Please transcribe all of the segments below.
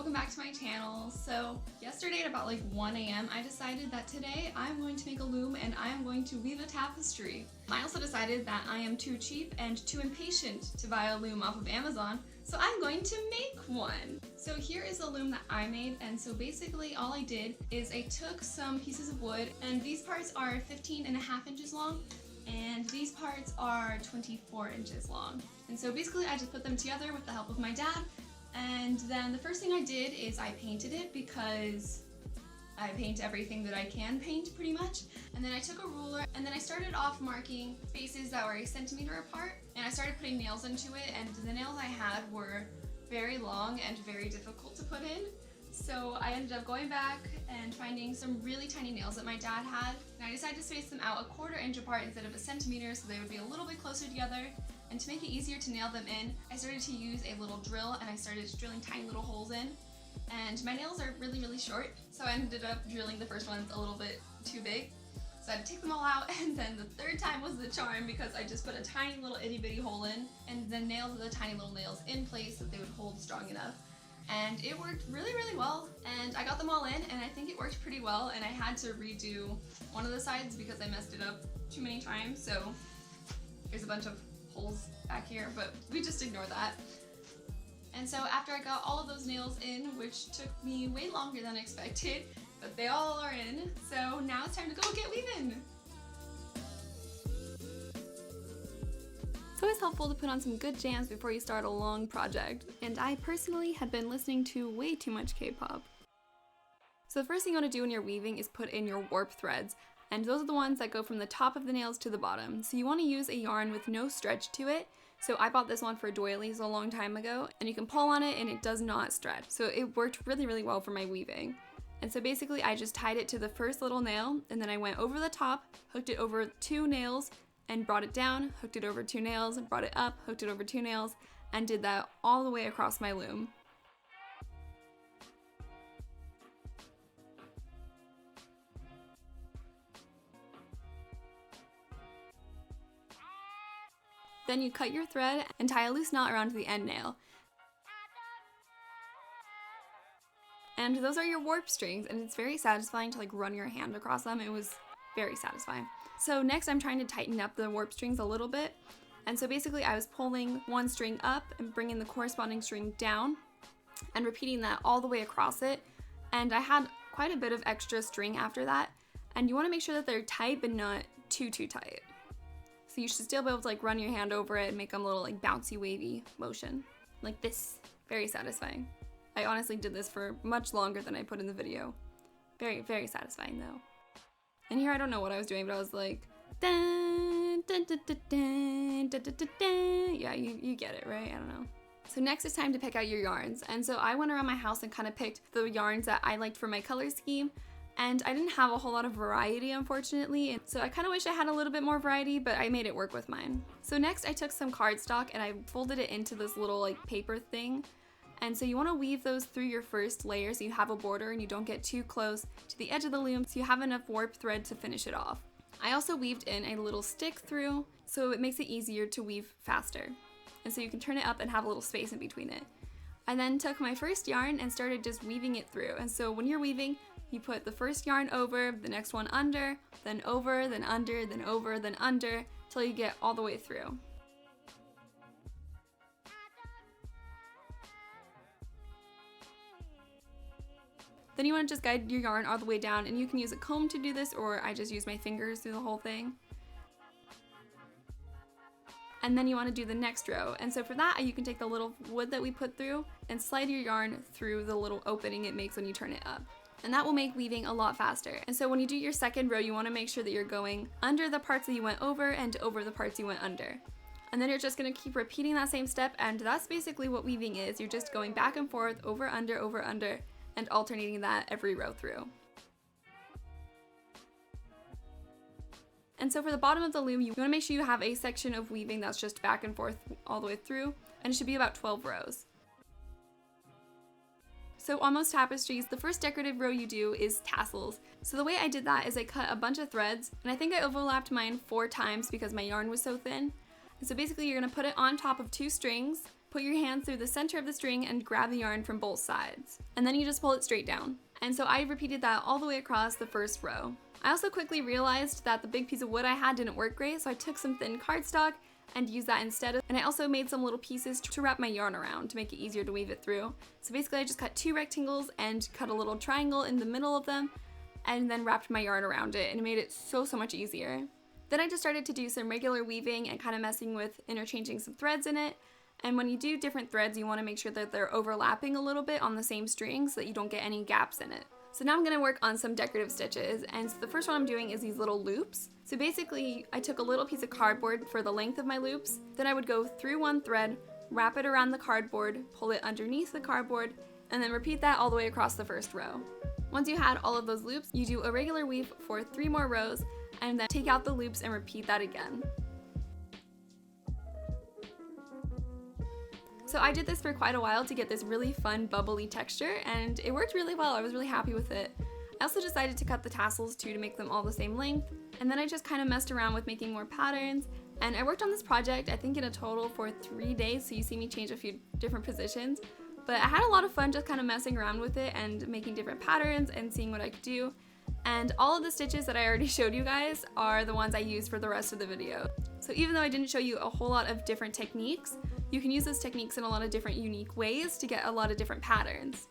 welcome back to my channel. So yesterday at about like 1 a.m. I decided that today I'm going to make a loom and I am going to weave a tapestry. I also decided that I am too cheap and too impatient to buy a loom off of Amazon, so I'm going to make one. So here is the loom that I made, and so basically all I did is I took some pieces of wood, and these parts are 15.5 inches long and these parts are 24 inches long. And so basically I just put them together with the help of my dad. And then the first thing I did is I painted it, because I paint everything that I can paint pretty much. And then I took a ruler and then I started off marking spaces that were a centimeter apart, and I started putting nails into it, and the nails I had were very long and very difficult to put in. So I ended up going back and finding some really tiny nails that my dad had, and I decided to space them out 1/4 inch apart instead of a centimeter so they would be a little bit closer together. And to make it easier to nail them in, I started to use a little drill and I started drilling tiny little holes in. And my nails are really, really short, so I ended up drilling the first ones a little bit too big. So I had to take them all out, and then the third time was the charm, because I just put a tiny little itty bitty hole in and then nailed the tiny little nails in place so that they would hold strong enough. And it worked really, really well, and I got them all in, and I think it worked pretty well, and I had to redo one of the sides because I messed it up too many times, so there's a bunch of holes back here, but we just ignore that. And so after I got all of those nails in, which took me way longer than expected, but they all are in, so now it's time to go get weaving! It's always helpful to put on some good jams before you start a long project, and I personally had been listening to way too much K-pop. So the first thing you want to do when you're weaving is put in your warp threads, and those are the ones that go from the top of the nails to the bottom. So you want to use a yarn with no stretch to it. So I bought this one for doilies a long time ago, and you can pull on it and it does not stretch. So it worked really, really well for my weaving. And so basically I just tied it to the first little nail, and then I went over the top, hooked it over 2 nails, and brought it down, hooked it over 2 nails, brought it up, hooked it over 2 nails, and did that all the way across my loom. Then you cut your thread and tie a loose knot around the end nail. And those are your warp strings, and it's very satisfying to run your hand across them. It was very satisfying. So next I'm trying to tighten up the warp strings a little bit. And so basically I was pulling one string up and bringing the corresponding string down and repeating that all the way across it. And I had quite a bit of extra string after that. And you want to make sure that they're tight but not too tight. So you should still be able to run your hand over it and make them a little bouncy wavy motion. Like this. Very satisfying. I honestly did this for much longer than I put in the video. Very, very satisfying though. And here I don't know what I was doing, but I was like, dun, dun, dun, dun, dun, dun, dun, dun, dun. Yeah, you get it, right? I don't know. So next it's time to pick out your yarns. And so I went around my house and kind of picked the yarns that I liked for my color scheme. And I didn't have a whole lot of variety, unfortunately, and so I kind of wish I had a little bit more variety, but I made it work with mine. So next I took some cardstock and I folded it into this little paper thing. And so you want to weave those through your first layer so you have a border and you don't get too close to the edge of the loom, so you have enough warp thread to finish it off. I also weaved in a little stick through, so it makes it easier to weave faster. And so you can turn it up and have a little space in between it. I then took my first yarn and started just weaving it through. And so when you're weaving, you put the first yarn over, the next one under, then over, then under, then over, then under, till you get all the way through. Then you want to just guide your yarn all the way down, and you can use a comb to do this, or I just use my fingers through the whole thing. And then you want to do the next row. And so for that, you can take the little wood that we put through and slide your yarn through the little opening it makes when you turn it up. And that will make weaving a lot faster. And so when you do your second row, you want to make sure that you're going under the parts that you went over and over the parts you went under. And then you're just going to keep repeating that same step, and that's basically what weaving is. You're just going back and forth, over, under, and alternating that every row through. And so for the bottom of the loom, you want to make sure you have a section of weaving that's just back and forth all the way through, and it should be about 12 rows. So on most tapestries, the first decorative row you do is tassels. So the way I did that is I cut a bunch of threads, and I think I overlapped mine 4 times because my yarn was so thin. And so basically you're going to put it on top of 2 strings, put your hands through the center of the string and grab the yarn from both sides. And then you just pull it straight down. And so I repeated that all the way across the first row. I also quickly realized that the big piece of wood I had didn't work great, so I took some thin cardstock and used that instead. And I also made some little pieces to wrap my yarn around to make it easier to weave it through. So basically I just cut 2 rectangles and cut a little triangle in the middle of them and then wrapped my yarn around it, and it made it so much easier. Then I just started to do some regular weaving and kind of messing with interchanging some threads in it. And when you do different threads, you want to make sure that they're overlapping a little bit on the same string so that you don't get any gaps in it. So now I'm going to work on some decorative stitches, and so the first one I'm doing is these little loops. So basically I took a little piece of cardboard for the length of my loops, then I would go through one thread, wrap it around the cardboard, pull it underneath the cardboard, and then repeat that all the way across the first row. Once you had all of those loops, you do a regular weave for 3 more rows, and then take out the loops and repeat that again. So I did this for quite a while to get this really fun bubbly texture, and it worked really well. I was really happy with it. I also decided to cut the tassels too to make them all the same length, and then I just kind of messed around with making more patterns, and I worked on this project I think in a total for 3 days, so you see me change a few different positions. But I had a lot of fun just kind of messing around with it and making different patterns and seeing what I could do. And all of the stitches that I already showed you guys are the ones I used for the rest of the video. So even though I didn't show you a whole lot of different techniques, you can use those techniques in a lot of different unique ways to get a lot of different patterns.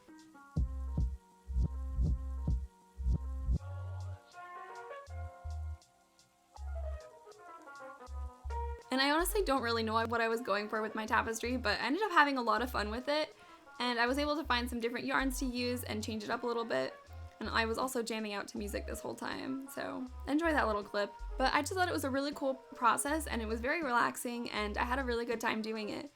And I honestly don't really know what I was going for with my tapestry, but I ended up having a lot of fun with it. And I was able to find some different yarns to use and change it up a little bit. And I was also jamming out to music this whole time, so enjoy that little clip. But I just thought it was a really cool process, and it was very relaxing, and I had a really good time doing it.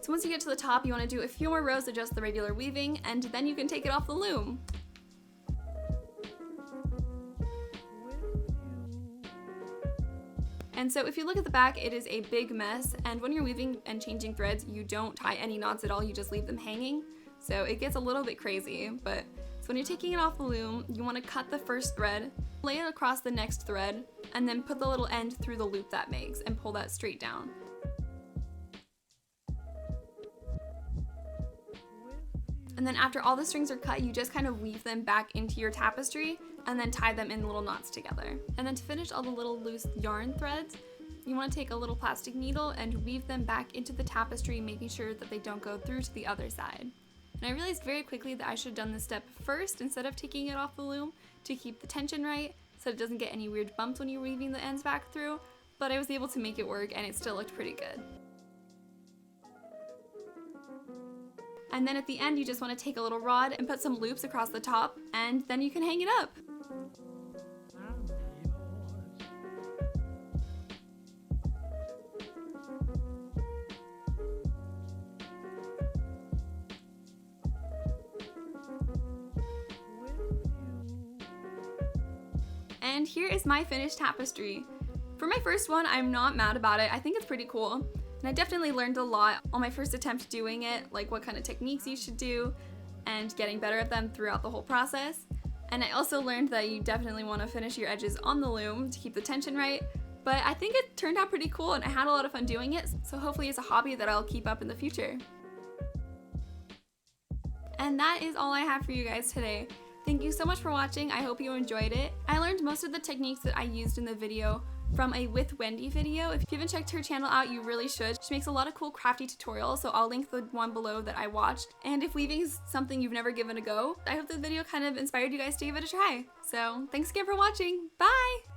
So once you get to the top, you want to do a few more rows of just the regular weaving, and then you can take it off the loom. And so if you look at the back, it is a big mess, and when you're weaving and changing threads, you don't tie any knots at all, you just leave them hanging. So it gets a little bit crazy, but so when you're taking it off the loom, you want to cut the first thread, lay it across the next thread, and then put the little end through the loop that makes and pull that straight down. And then after all the strings are cut, you just kind of weave them back into your tapestry and then tie them in little knots together. And then to finish all the little loose yarn threads, you want to take a little plastic needle and weave them back into the tapestry, making sure that they don't go through to the other side. And I realized very quickly that I should have done this step first instead of taking it off the loom to keep the tension right so it doesn't get any weird bumps when you're weaving the ends back through, but I was able to make it work and it still looked pretty good. And then at the end, you just want to take a little rod and put some loops across the top, and then you can hang it up. And here is my finished tapestry. For my first one, I'm not mad about it. I think it's pretty cool. And I definitely learned a lot on my first attempt doing it, like what kind of techniques you should do and getting better at them throughout the whole process. And I also learned that you definitely want to finish your edges on the loom to keep the tension right. But I think it turned out pretty cool and I had a lot of fun doing it, so hopefully it's a hobby that I'll keep up in the future. And that is all I have for you guys today. Thank you so much for watching. I hope you enjoyed it. I learned most of the techniques that I used in the video from a With Wendy video. If you haven't checked her channel out, you really should. She makes a lot of cool crafty tutorials, so I'll link the one below that I watched. And if weaving is something you've never given a go, I hope the video kind of inspired you guys to give it a try. So thanks again for watching. Bye!